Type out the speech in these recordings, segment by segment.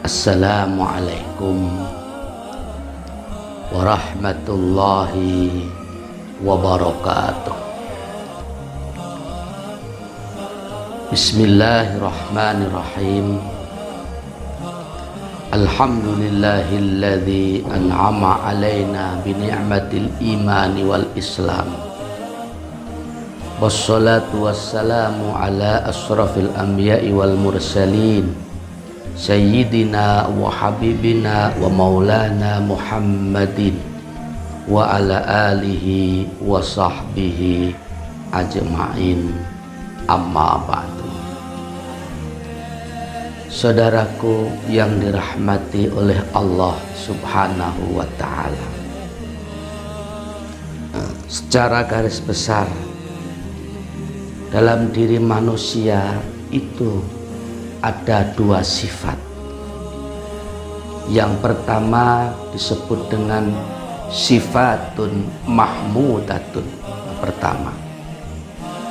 Assalamualaikum warahmatullahi wabarakatuh. Bismillahirrahmanirrahim. Alhamdulillahilladzi an'ama alaina bi ni'matil imani wal islam. Wassalatu wassalamu ala asrafil anbiya'i wal mursalin Sayyidina wa habibina wa maulana Muhammadin wa ala alihi wa sahbihi ajma'in, amma ba'du. Saudaraku yang dirahmati oleh Allah subhanahu wa ta'ala, secara garis besar dalam diri manusia itu ada dua sifat. Yang pertama disebut dengan sifatun mahmudatun, pertama,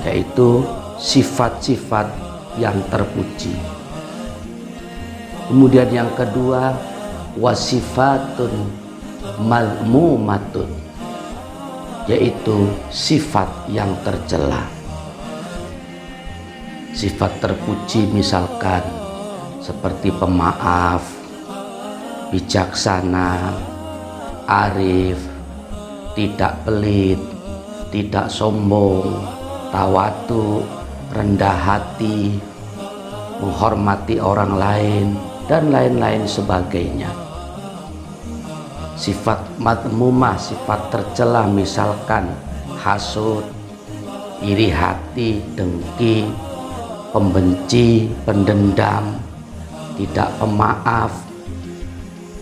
yaitu sifat-sifat yang terpuji. Kemudian yang kedua wasifatun malmumatun, yaitu sifat yang tercela. Sifat terpuji misalkan seperti pemaaf, bijaksana, arif, tidak pelit, tidak sombong, tawadu, rendah hati, menghormati orang lain, dan lain-lain sebagainya. Sifat madmumah, sifat tercela misalkan hasud, iri hati, dengki, pembenci, pendendam, tidak pemaaf,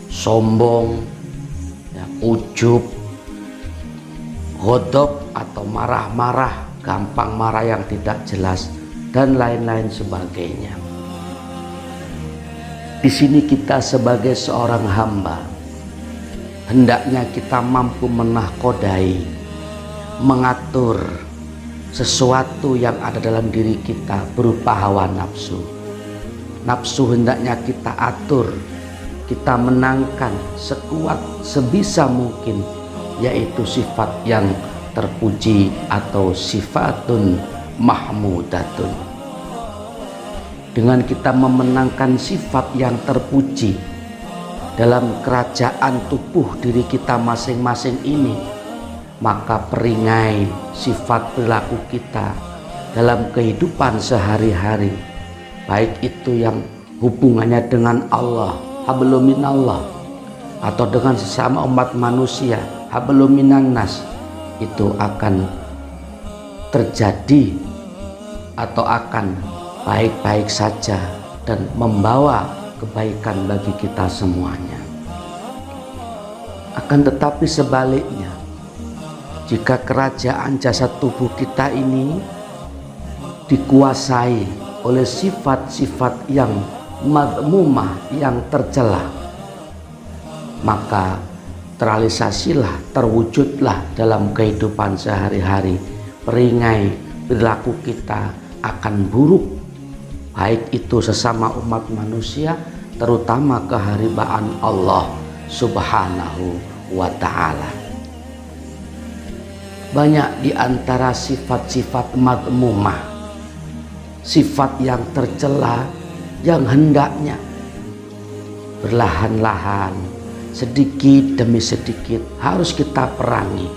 sombong, ujub, ghodab atau marah-marah, gampang marah yang tidak jelas, dan lain-lain sebagainya. Di sini kita sebagai seorang hamba hendaknya kita mampu menahkodai, mengatur sesuatu yang ada dalam diri kita berupa hawa nafsu. Nafsu hendaknya kita atur, kita menangkan sekuat sebisa mungkin, yaitu sifat yang terpuji atau sifatun mahmudatun. Dengan kita memenangkan sifat yang terpuji dalam kerajaan tubuh diri kita masing-masing ini, maka peringai sifat perilaku kita dalam kehidupan sehari-hari, baik itu yang hubungannya dengan Allah, hablum minallah, atau dengan sesama umat manusia, hablum minannas, itu akan terjadi atau akan baik-baik saja dan membawa kebaikan bagi kita semuanya. Akan tetapi sebaliknya, jika kerajaan jasad tubuh kita ini dikuasai oleh sifat-sifat yang madmumah, yang tercela, maka terrealisasilah, terwujudlah dalam kehidupan sehari-hari peringai perilaku kita akan buruk, baik itu sesama umat manusia, terutama keharibaan Allah subhanahu wa ta'ala. Banyak di antara sifat-sifat madmumah, sifat yang tercela, yang hendaknya berlahan-lahan, sedikit demi sedikit harus kita perangi,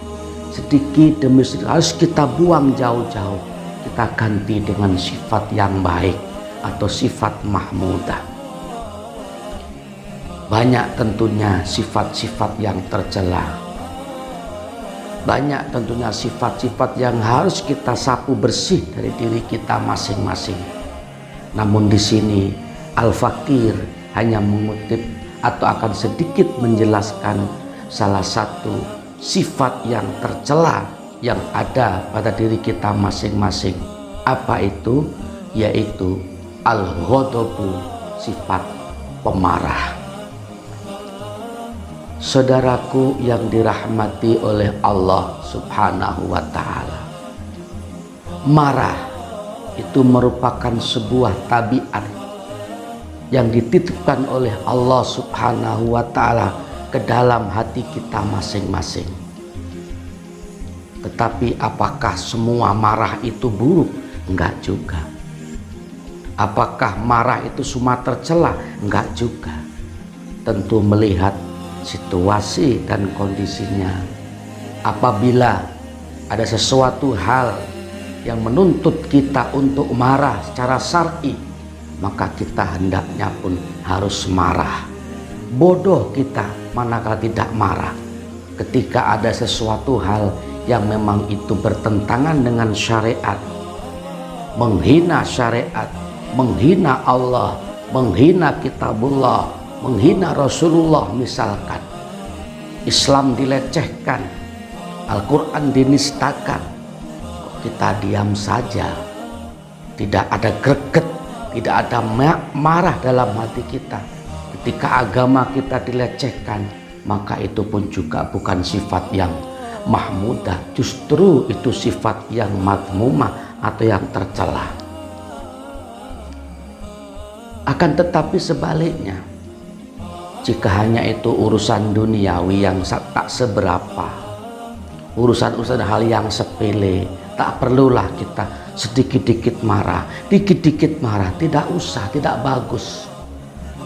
sedikit demi sedikit harus kita buang jauh-jauh, kita ganti dengan sifat yang baik atau sifat mahmudah. Banyak tentunya sifat-sifat yang tercela, banyak tentunya sifat-sifat yang harus kita sapu bersih dari diri kita masing-masing. Namun di sini Al-Fakir hanya mengutip atau akan sedikit menjelaskan salah satu sifat yang tercela yang ada pada diri kita masing-masing. Apa itu? Yaitu al-ghadabu, sifat pemarah. Saudaraku yang dirahmati oleh Allah subhanahu wa ta'ala, marah itu merupakan sebuah tabiat yang dititipkan oleh Allah Subhanahu wa Ta'ala ke dalam hati kita masing-masing. Tetapi apakah semua marah itu buruk? Enggak juga. Apakah marah itu semua tercela? Enggak juga. Tentu melihat situasi dan kondisinya. Apabila ada sesuatu hal yang menuntut kita untuk marah secara syar'i, maka kita hendaknya pun harus marah. Bodoh kita manakala tidak marah ketika ada sesuatu hal yang memang itu bertentangan dengan syariat, menghina syariat, menghina Allah, menghina kitabullah, menghina Rasulullah misalkan. Islam dilecehkan, Al-Quran dinistakan, kita diam saja, tidak ada greget, tidak ada marah dalam hati kita. Ketika agama kita dilecehkan, maka itu pun juga bukan sifat yang mahmudah, justru itu sifat yang madmumah atau yang tercela. Akan tetapi sebaliknya, jika hanya itu urusan duniawi yang tak seberapa, urusan-urusan hal yang sepele, tak perlulah kita sedikit-dikit marah, dikit-dikit marah, tidak usah, tidak bagus.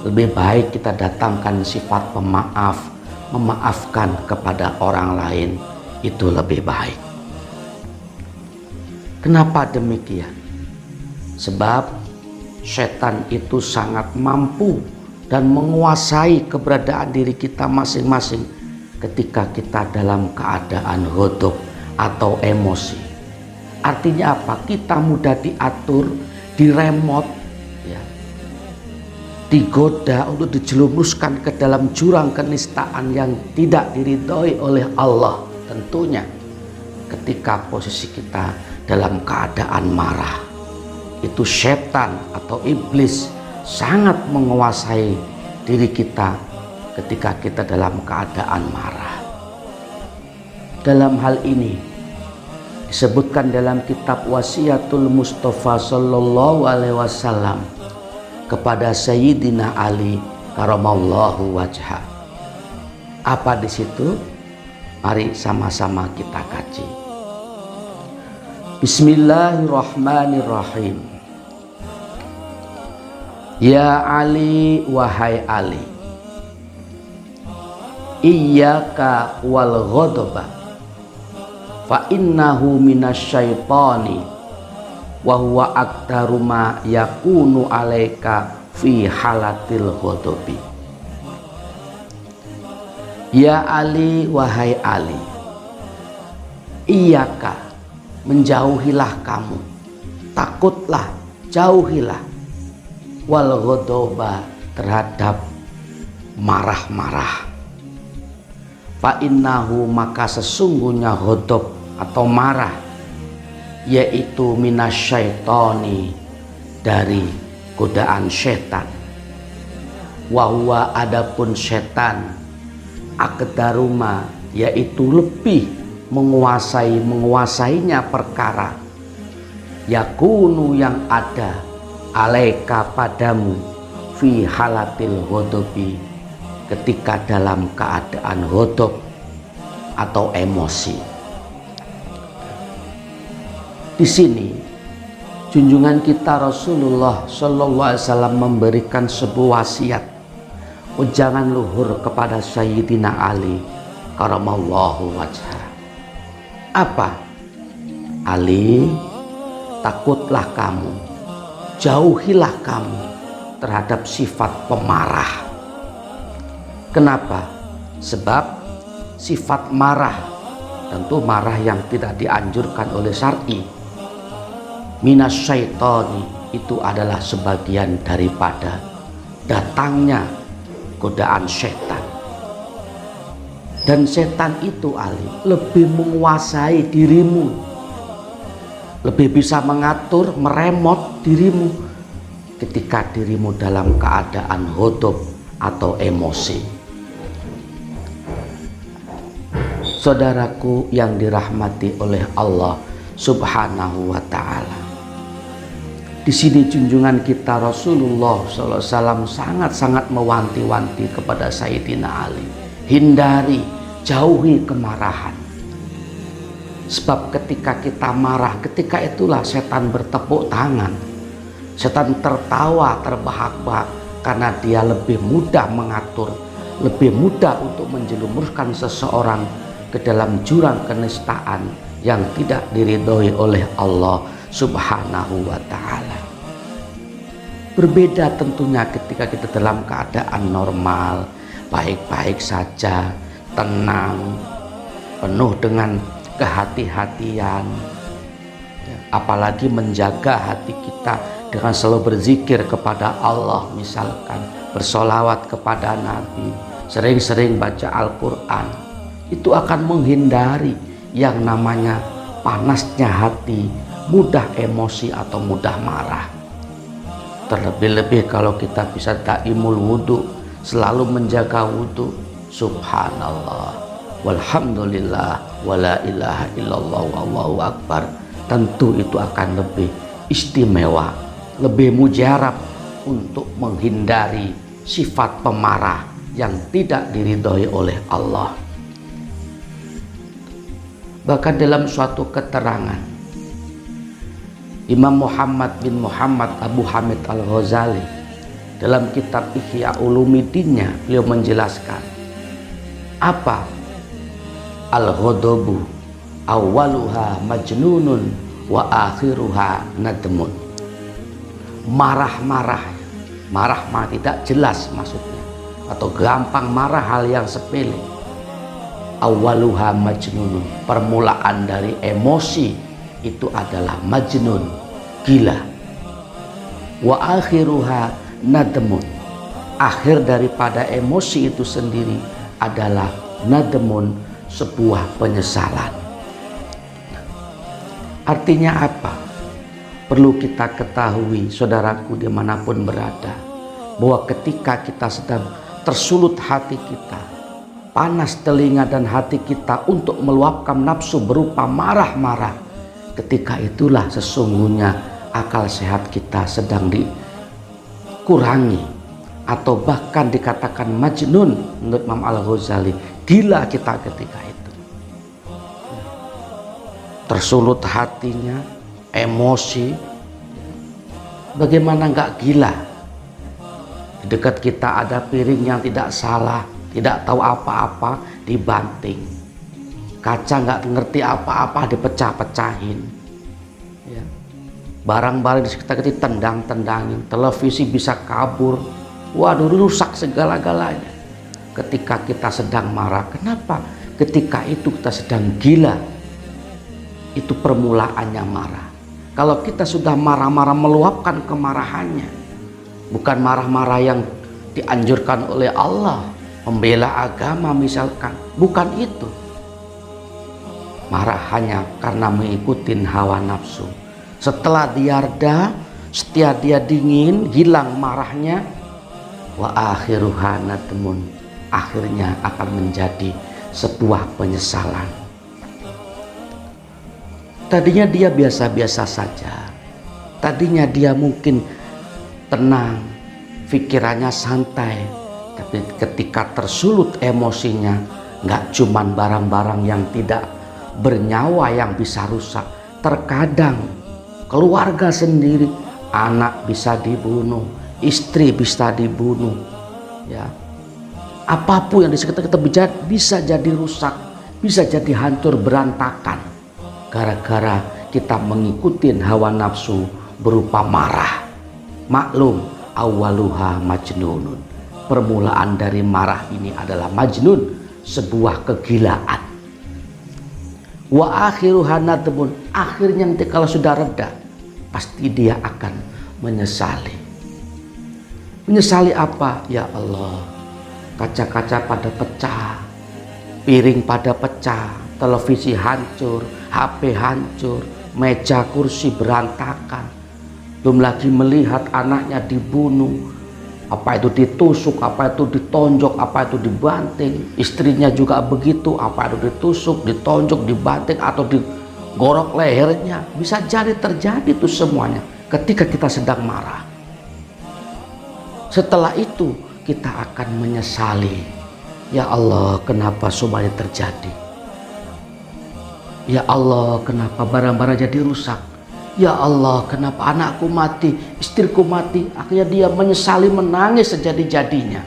Lebih baik kita datangkan sifat pemaaf, memaafkan kepada orang lain, itu lebih baik. Kenapa demikian? Sebab setan itu sangat mampu dan menguasai keberadaan diri kita masing-masing ketika kita dalam keadaan ghadab atau emosi. Artinya apa? Kita mudah diatur, diremot, ya, digoda untuk dijerumuskan ke dalam jurang kenistaan yang tidak diridhoi oleh Allah. Tentunya ketika posisi kita dalam keadaan marah, itu setan atau iblis sangat menguasai diri kita ketika kita dalam keadaan marah. Dalam hal ini disebutkan dalam kitab Wasiatul Mustafa Sallallahu Alaihi Wasallam kepada Sayyidina Ali karamallahu wajha. Apa di situ? Mari sama-sama kita kaji. Bismillahirrahmanirrahim. Ya Ali, wahai Ali, iyyaka wal ghadaba fa innahu minasyaitani wa huwa aktaru ma yakunu alaika fi halatil ghadabi. Ya Ali, wahai Ali, iyaka, menjauhilah kamu, takutlah, jauhilah, wal ghadaba, terhadap marah-marah. Fa innahu, maka sesungguhnya ghadab atau marah yaitu minasyaitani, dari godaan setan. Wa huwa, adapun setan, akdaruma, yaitu lebih menguasainya perkara, yakunu, yang ada, alaika, padamu, fi halatil ghadabi, ketika dalam keadaan ghadab atau emosi. Di sini junjungan kita Rasulullah Sallallahu Alaihi Wasallam memberikan sebuah wasiat, ujangan luhur kepada Sayyidina Ali karamallahu wajha. Apa? Ali, takutlah kamu, jauhilah kamu terhadap sifat pemarah. Kenapa? Sebab sifat marah, tentu marah yang tidak dianjurkan oleh syar'i, minasyaitani, itu adalah sebagian daripada datangnya godaan setan. Dan setan itu, Ali, lebih menguasai dirimu, lebih bisa mengatur, meremot dirimu ketika dirimu dalam keadaan ghadab atau emosi. Saudaraku yang dirahmati oleh Allah Subhanahu wa Ta'ala, Di sini junjungan kita Rasulullah SAW sangat-sangat mewanti-wanti kepada Sayyidina Ali. Hindari, jauhi kemarahan. Sebab ketika kita marah, ketika itulah setan bertepuk tangan. Setan tertawa, terbahak-bahak karena dia lebih mudah mengatur, lebih mudah untuk menjelumuskan seseorang ke dalam jurang kenistaan yang tidak diridhoi oleh Allah Subhanahu wa ta'ala. Berbeda tentunya ketika kita dalam keadaan normal, baik-baik saja, tenang, penuh dengan kehati-hatian, apalagi menjaga hati kita dengan selalu berzikir kepada Allah, misalkan bersolawat kepada Nabi, sering-sering baca Al-Quran. Itu akan menghindari yang namanya panasnya hati, mudah emosi atau mudah marah. Terlebih-lebih kalau kita bisa daimul wudhu, selalu menjaga wudhu, subhanallah, walhamdulillah, wala ilaha illallah, wallahu akbar. Tentu itu akan lebih istimewa, lebih mujarab untuk menghindari sifat pemarah yang tidak diridhoi oleh Allah. Bahkan dalam suatu keterangan, Imam Muhammad bin Muhammad Abu Hamid Al-Ghazali dalam kitab Ihya Ulumuddinnya, beliau menjelaskan apa al-ghadabu awwaluha majnunun wa akhiruha nadmun. Marah-marah tidak jelas maksudnya, atau gampang marah hal yang sepele. Awwaluha majnunun, permulaan dari emosi itu adalah majnun, gila. Wa akhiruha nadmun, akhir daripada emosi itu sendiri adalah nadmun, sebuah penyesalan. Artinya apa? Perlu kita ketahui, saudaraku dimanapun berada, bahwa ketika kita sedang tersulut hati kita, panas telinga dan hati kita untuk meluapkan nafsu berupa marah-marah, ketika itulah sesungguhnya akal sehat kita sedang dikurangi, atau bahkan dikatakan majnun menurut Imam Al-Ghazali, gila kita ketika itu. Tersulut hatinya, emosi, bagaimana nggak gila? Di dekat kita ada piring yang tidak salah, tidak tahu apa-apa, dibanting. Kaca nggak ngerti apa-apa, dipecah-pecahin. Ya. Barang-barang di sekitar kita tendang-tendangin, televisi bisa kabur, waduh, rusak segala-galanya. Ketika kita sedang marah, kenapa? Ketika itu kita sedang gila, itu permulaannya marah. Kalau kita sudah marah-marah meluapkan kemarahannya, bukan marah-marah yang dianjurkan oleh Allah, membela agama misalkan, bukan itu. Marah hanya karena mengikuti hawa nafsu. Setelah dia reda, setelah dia dingin, hilang marahnya, wa akhiruha nadmun, akhirnya akan menjadi sebuah penyesalan. Tadinya dia biasa-biasa saja, tadinya dia mungkin tenang, pikirannya santai, tapi ketika tersulut emosinya, nggak cuman barang-barang yang tidak bernyawa yang bisa rusak, terkadang keluarga sendiri, anak bisa dibunuh, istri bisa dibunuh, ya, apapun yang di sekitar kita bisa jadi rusak, bisa jadi hancur berantakan, gara-gara kita mengikuti hawa nafsu berupa marah. Maklum, awaluha majnunun, permulaan dari marah ini adalah majnun, sebuah kegilaan. Wa akhiruha nadmun, akhirnya nanti kalau sudah reda, pasti dia akan menyesali. Menyesali apa? Ya Allah, kaca-kaca pada pecah, piring pada pecah, televisi hancur, HP hancur, meja kursi berantakan. Belum lagi melihat anaknya dibunuh, apa itu ditusuk, apa itu ditonjok, apa itu dibanting. Istrinya juga begitu, apa itu ditusuk, ditonjok, dibanting, atau digorok lehernya. Bisa jadi terjadi itu semuanya ketika kita sedang marah. Setelah itu kita akan menyesali, ya Allah, kenapa semua ini terjadi? Ya Allah, kenapa barang-barang jadi rusak? Ya Allah, kenapa anakku mati, istriku mati? Akhirnya dia menyesali, menangis sejadi-jadinya.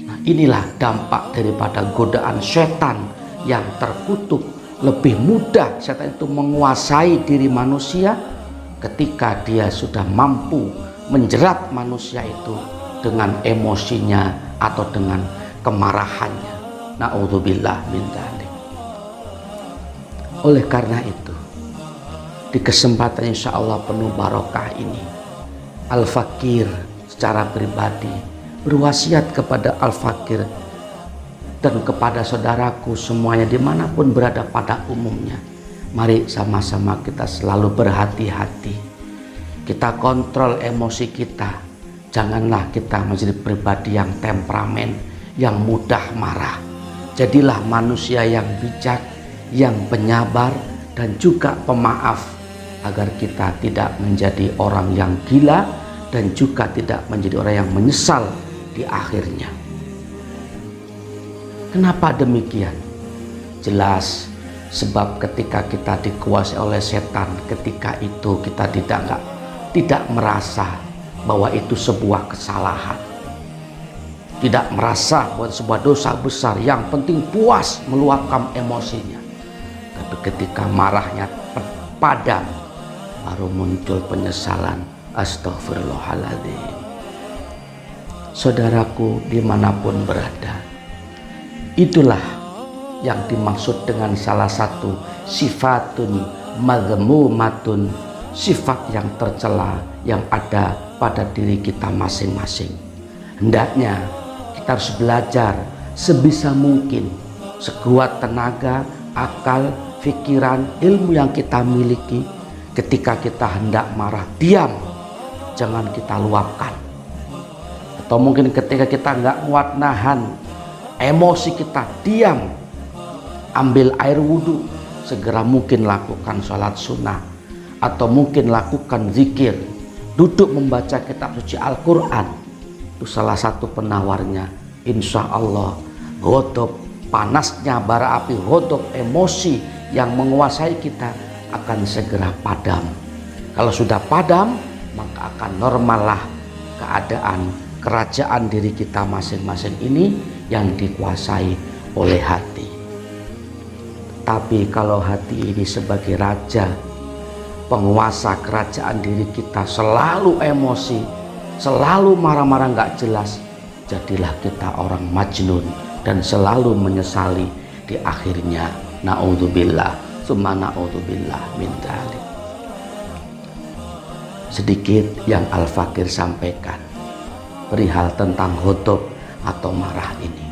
Nah, inilah dampak daripada godaan setan yang terkutuk. Lebih mudah setan itu menguasai diri manusia ketika dia sudah mampu menjerat manusia itu dengan emosinya atau dengan kemarahannya. Na'udzubillah min dzalik. Oleh karena itu, di kesempatan insya Allah penuh barokah ini, Al-Fakir secara pribadi berwasiat kepada Al-Fakir dan kepada saudaraku semuanya dimanapun berada pada umumnya. Mari sama-sama kita selalu berhati-hati. Kita kontrol emosi kita. Janganlah kita menjadi pribadi yang temperamen, yang mudah marah. Jadilah manusia yang bijak, yang penyabar, dan juga pemaaf, agar kita tidak menjadi orang yang gila dan juga tidak menjadi orang yang menyesal di akhirnya. Kenapa demikian? Jelas sebab ketika kita dikuasai oleh setan, ketika itu kita tidak merasa bahwa itu sebuah kesalahan, tidak merasa bahwa sebuah dosa besar, yang penting puas meluapkan emosinya. Tapi ketika marahnya padam, baru muncul penyesalan. Astagfirullahaladzim. Saudaraku dimanapun berada, itulah yang dimaksud dengan salah satu sifatun madhmumatun, sifat yang tercela yang ada pada diri kita masing-masing. Hendaknya kita harus belajar sebisa mungkin, sekuat tenaga, akal, pikiran, ilmu yang kita miliki. Ketika kita hendak marah, diam, jangan kita luapkan. Atau mungkin ketika kita nggak kuat nahan emosi kita, diam, ambil air wudhu, segera mungkin lakukan sholat sunnah, atau mungkin lakukan zikir, duduk membaca kitab suci Al-Quran. Itu salah satu penawarnya. Insya Allah ghadab, panasnya bara api ghadab, emosi yang menguasai kita akan segera padam. Kalau sudah padam, maka akan normallah keadaan kerajaan diri kita masing-masing ini yang dikuasai oleh hati. Tapi kalau hati ini sebagai raja, penguasa kerajaan diri kita, selalu emosi, selalu marah-marah nggak jelas, jadilah kita orang majnun dan selalu menyesali di akhirnya. Na'udzubillah, summa na'udzubillah min dzalik. Sedikit yang Al-Fakir sampaikan perihal tentang ghadab atau marah ini.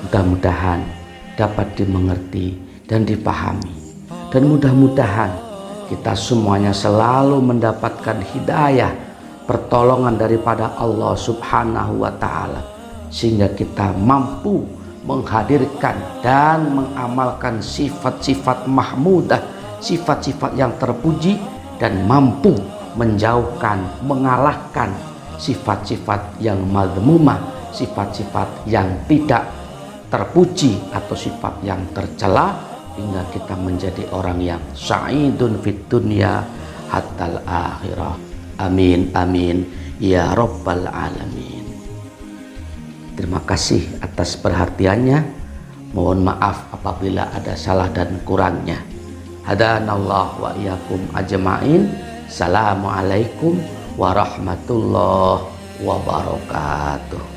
Mudah-mudahan dapat dimengerti dan dipahami, dan mudah-mudahan kita semuanya selalu mendapatkan hidayah, pertolongan daripada Allah Subhanahu wa Ta'ala, sehingga kita mampu menghadirkan dan mengamalkan sifat-sifat mahmudah, sifat-sifat yang terpuji, dan mampu menjauhkan, mengalahkan sifat-sifat yang madhmumah, sifat-sifat yang tidak terpuji atau sifat yang tercela, hingga kita menjadi orang yang sa'idun fid dunya hatal akhirah. Amin amin ya rabbal alamin. Terima kasih atas perhatiannya. Mohon maaf apabila ada salah dan kurangnya. Hadanallah wa iyyakum ajma'in. Assalamualaikum warahmatullahi wabarakatuh.